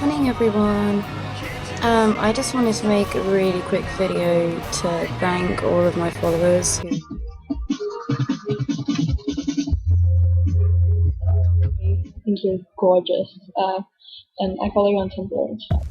Morning everyone. I just wanted to make a really quick video to thank all of my followers who think you're gorgeous. And I follow you on Tumblr and stuff.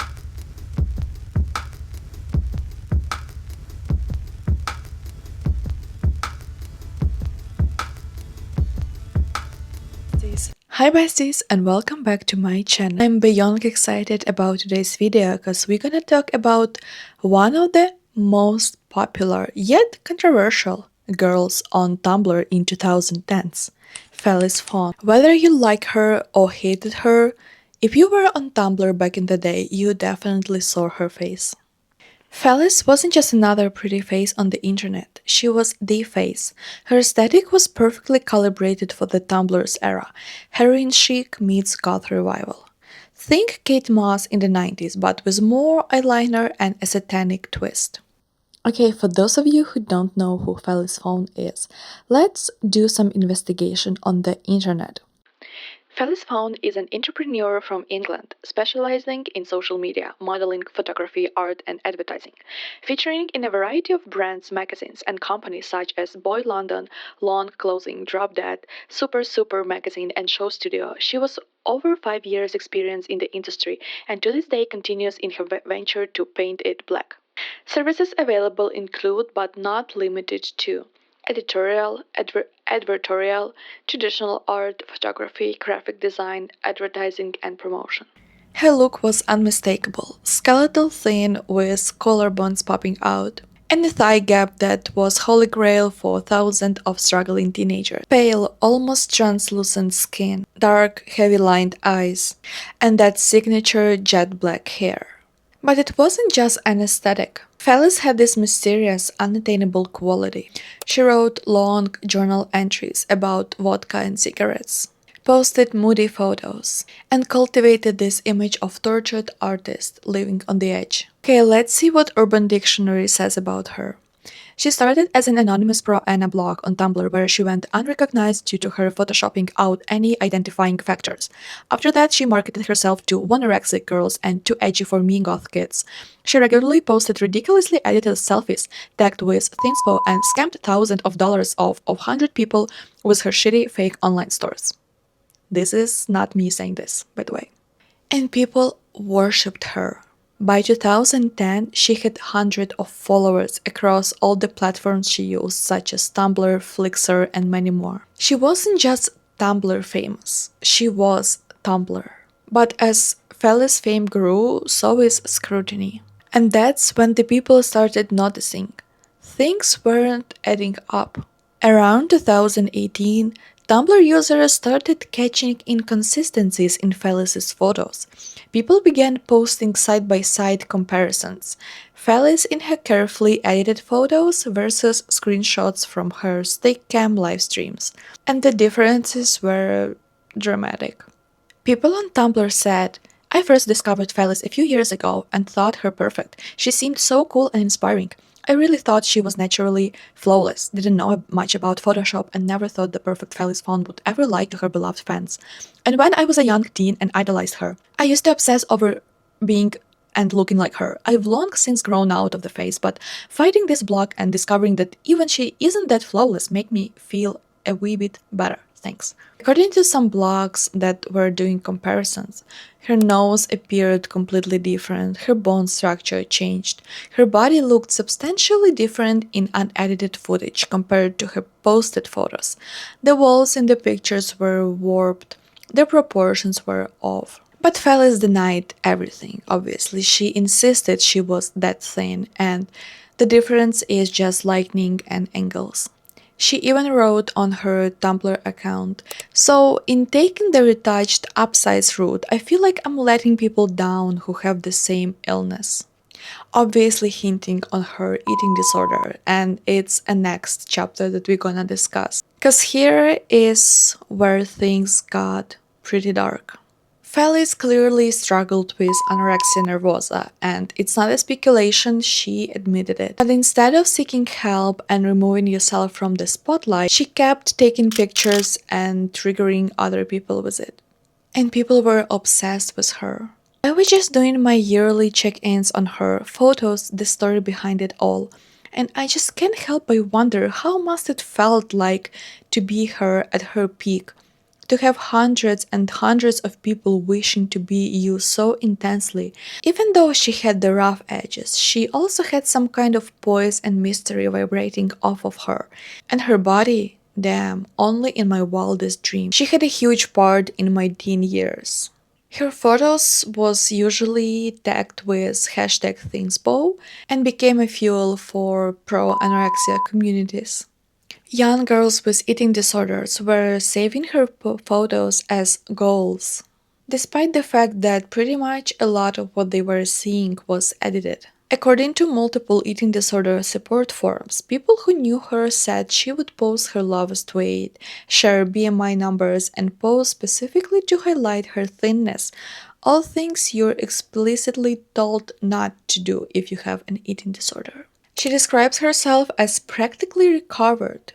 Hi besties and welcome back to my channel. I'm beyond excited about today's video because we're gonna talk about one of the most popular yet controversial girls on Tumblr in 2010s, Felice Fawn. Whether you like her or hated her, if you were on Tumblr back in the day, you definitely saw her face. Felice wasn't just another pretty face on the internet, she was the face. Her aesthetic was perfectly calibrated for the Tumblr's era, heroin-chic meets goth revival. Think Kate Moss in the 90s, but with more eyeliner and a satanic twist. Okay, for those of you who don't know who Felice Fawn is, let's do some investigation on the internet. Felice Fawn is an entrepreneur from England, specializing in social media, modeling, photography, art, and advertising. Featuring in a variety of brands, magazines, and companies such as Boy London, Lawn Clothing, Drop Dead, Super Magazine, and Show Studio, she was over 5 years experience in the industry and to this day continues in her venture to paint it black. Services available include but not limited to editorial, advertorial, traditional art, photography, graphic design, advertising, and promotion. Her look was unmistakable, skeletal thin with collarbones popping out, and a thigh gap that was holy grail for thousands of struggling teenagers. Pale, almost translucent skin, dark, heavy-lined eyes, and that signature jet black hair. But it wasn't just an aesthetic. Felice had this mysterious, unattainable quality. She wrote long journal entries about vodka and cigarettes, posted moody photos, and cultivated this image of tortured artist living on the edge. Okay, let's see what Urban Dictionary says about her. She started as an anonymous pro-Ana blog on Tumblr where she went unrecognized due to her photoshopping out any identifying factors. After that, she marketed herself to anorexic girls and too edgy for me goth kids. She regularly posted ridiculously edited selfies tagged with thinspo and scammed thousands of dollars off of 100 people with her shitty fake online stores. This is not me saying this, by the way. And people worshipped her. By 2010, she had hundreds of followers across all the platforms she used, such as Tumblr, Flixer, and many more. She wasn't just Tumblr famous, she was Tumblr. But as Felice's fame grew, so is scrutiny. And that's when the people started noticing. Things weren't adding up. Around 2018, Tumblr users started catching inconsistencies in Felice's photos. People began posting side-by-side comparisons. Felice in her carefully edited photos versus screenshots from her stick cam live streams. And the differences were dramatic. People on Tumblr said, I first discovered Felice a few years ago and thought her perfect. She seemed so cool and inspiring. I really thought she was naturally flawless, didn't know much about Photoshop, and never thought the perfect Felice Fawn would ever lie to her beloved fans. And when I was a young teen and idolized her, I used to obsess over being and looking like her. I've long since grown out of the phase, but fighting this block and discovering that even she isn't that flawless make me feel a wee bit better. Thanks. According to some blogs that were doing comparisons, her nose appeared completely different, her bone structure changed, her body looked substantially different in unedited footage compared to her posted photos. The walls in the pictures were warped, the proportions were off. But Felice denied everything, obviously. She insisted she was that thin, and the difference is just lighting and angles. She even wrote on her Tumblr account, so in taking the retouched upsize route, I feel like I'm letting people down who have the same illness. Obviously hinting on her eating disorder, and it's a next chapter that we're gonna discuss. Cause here is where things got pretty dark. Felice clearly struggled with anorexia nervosa, and it's not a speculation, she admitted it. But instead of seeking help and removing yourself from the spotlight, she kept taking pictures and triggering other people with it. And people were obsessed with her. I was just doing my yearly check-ins on her photos, the story behind it all, and I just can't help but wonder how must it felt like to be her at her peak, to have hundreds and hundreds of people wishing to be you so intensely. Even though she had the rough edges, she also had some kind of poise and mystery vibrating off of her. And her body, damn, only in my wildest dreams. She had a huge part in my teen years. Her photos was usually tagged with hashtag thinspo and became a fuel for pro-anorexia communities. Young girls with eating disorders were saving her photos as goals, despite the fact that pretty much a lot of what they were seeing was edited. According to multiple eating disorder support forums, people who knew her said she would post her lowest weight, share BMI numbers, and pose specifically to highlight her thinness, all things you're explicitly told not to do if you have an eating disorder. She describes herself as practically recovered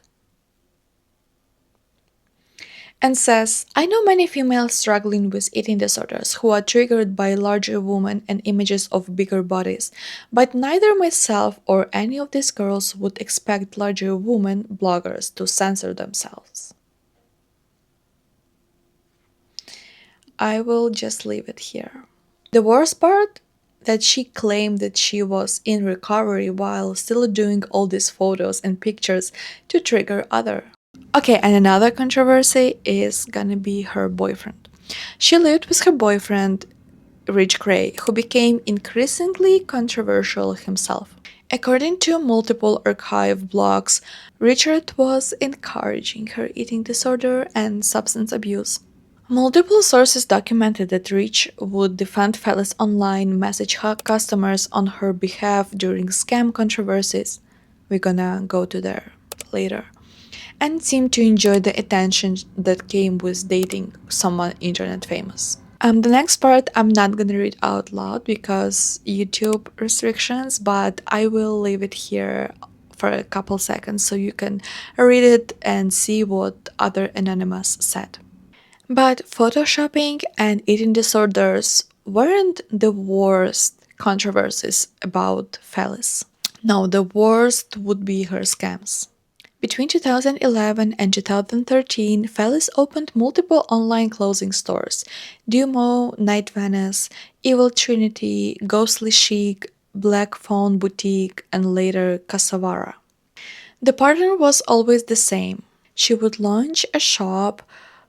and says, I know many females struggling with eating disorders who are triggered by larger women and images of bigger bodies, but neither myself or any of these girls would expect larger women bloggers to censor themselves. I will just leave it here. The worst part? That she claimed that she was in recovery while still doing all these photos and pictures to trigger others. Okay, and another controversy is gonna be her boyfriend. She lived with her boyfriend, Rich Gray, who became increasingly controversial himself. According to multiple archive blogs, Richard was encouraging her eating disorder and substance abuse. Multiple sources documented that Rich would defend Felice online, message her customers on her behalf during scam controversies. We're gonna go to there later. And seemed to enjoy the attention that came with dating someone internet famous. The next part I'm not gonna read out loud because YouTube restrictions, but I will leave it here for a couple seconds so you can read it and see what other anonymous said. But photoshopping and eating disorders weren't the worst controversies about Felice. No, the worst would be her scams. Between 2011 and 2013, Felice opened multiple online clothing stores: Dumo, Night Venice, Evil Trinity, Ghostly Chic, Black Phone Boutique, and later Casavara. The pattern was always the same. She would launch a shop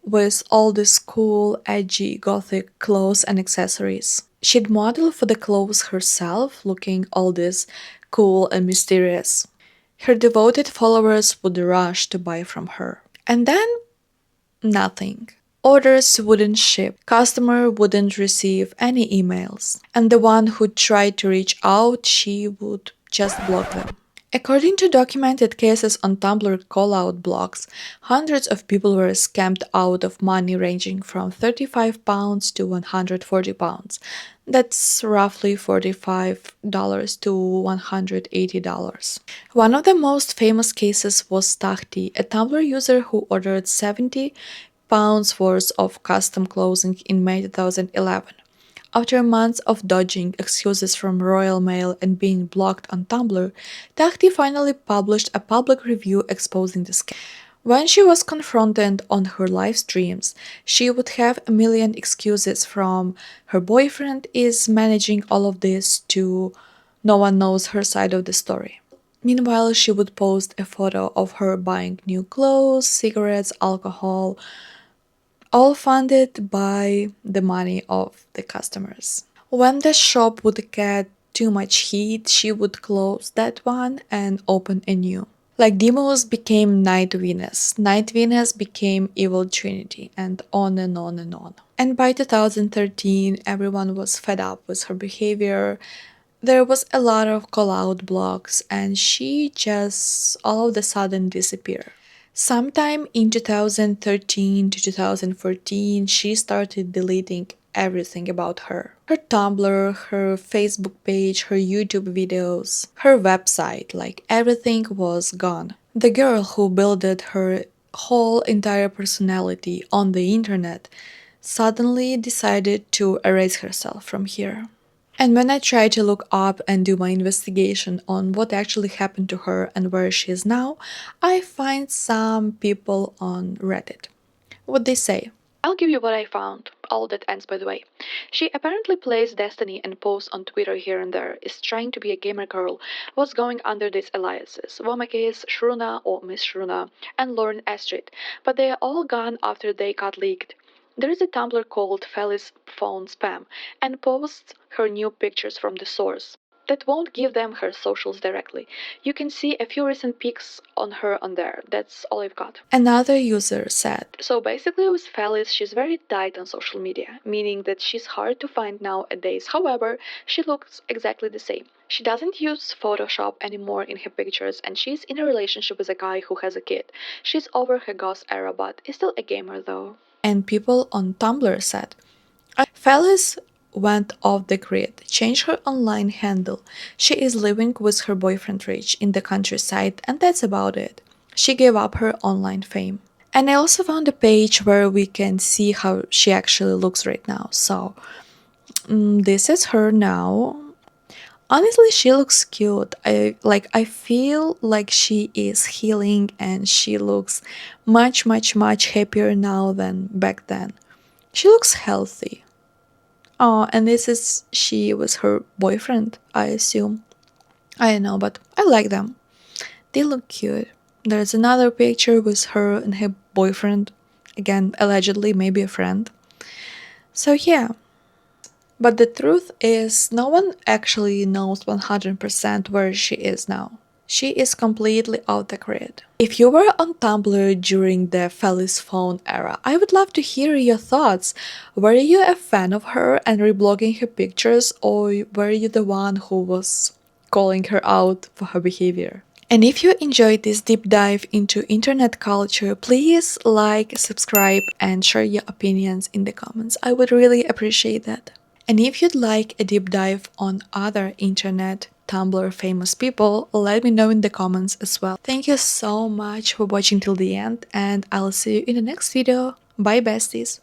with all these cool, edgy, gothic clothes and accessories. She'd model for the clothes herself, looking all this cool and mysterious. Her devoted followers would rush to buy from her. And then, nothing. Orders wouldn't ship, customer wouldn't receive any emails, and the one who tried to reach out, she would just block them. According to documented cases on Tumblr call-out blogs, hundreds of people were scammed out of money ranging from £35 to £140. That's roughly $45 to $180. One of the most famous cases was Tahti, a Tumblr user who ordered £70 worth of custom clothing in May 2011. After months of dodging excuses from Royal Mail and being blocked on Tumblr, Tahti finally published a public review exposing the scam. When she was confronted on her live streams, she would have a million excuses, from her boyfriend is managing all of this to no one knows her side of the story. Meanwhile, she would post a photo of her buying new clothes, cigarettes, alcohol, all funded by the money of the customers. When the shop would get too much heat, she would close that one and open a new. Like Demos became Night Venus, Night Venus became Evil Trinity, and on and on and on. And by 2013, everyone was fed up with her behavior. There was a lot of call-out blogs, and she just all of a sudden disappeared. Sometime in 2013 to 2014, she started deleting everything about her. Her Tumblr, her Facebook page, her YouTube videos, her website, like everything was gone. The girl who built her whole entire personality on the internet suddenly decided to erase herself from here. And when I try to look up and do my investigation on what actually happened to her and where she is now, I find some people on Reddit. What they say. I'll give you what I found. All that ends, by the way. She apparently plays Destiny and posts on Twitter here and there, is trying to be a gamer girl, was going under these aliases Womakis, Shruna or Miss Shruna, and Lauren Astrid, but they are all gone after they got leaked. There is a Tumblr called Felice Fawn Spam and posts her new pictures from the source. That won't give them her socials directly. You can see a few recent pics on her on there. That's all I've got. Another user said. So basically with Felice, she's very tight on social media, meaning that she's hard to find nowadays. However, she looks exactly the same. She doesn't use Photoshop anymore in her pictures and she's in a relationship with a guy who has a kid. She's over her goth era but is still a gamer though. And people on Tumblr said. Felice went off the grid, changed her online handle. She is living with her boyfriend Rich in the countryside, and that's about it. She gave up her online fame. And I also found a page where we can see how she actually looks right now. So, this is her now. Honestly, she looks cute. I feel like she is healing and she looks much happier now than back then. She looks healthy. Oh, and this is she with her boyfriend, I assume. I don't know, but I like them. They look cute. There's another picture with her and her boyfriend. Again, allegedly, maybe a friend. So, yeah. But the truth is, no one actually knows 100% where she is now. She is completely off the grid. If you were on Tumblr during the Felice Fawn era, I would love to hear your thoughts. Were you a fan of her and reblogging her pictures, or were you the one who was calling her out for her behavior? And if you enjoyed this deep dive into internet culture, please like, subscribe, and share your opinions in the comments. I would really appreciate that. And if you'd like a deep dive on other internet Tumblr famous people, let me know in the comments as well. Thank you so much for watching till the end, and I'll see you in the next video. Bye besties!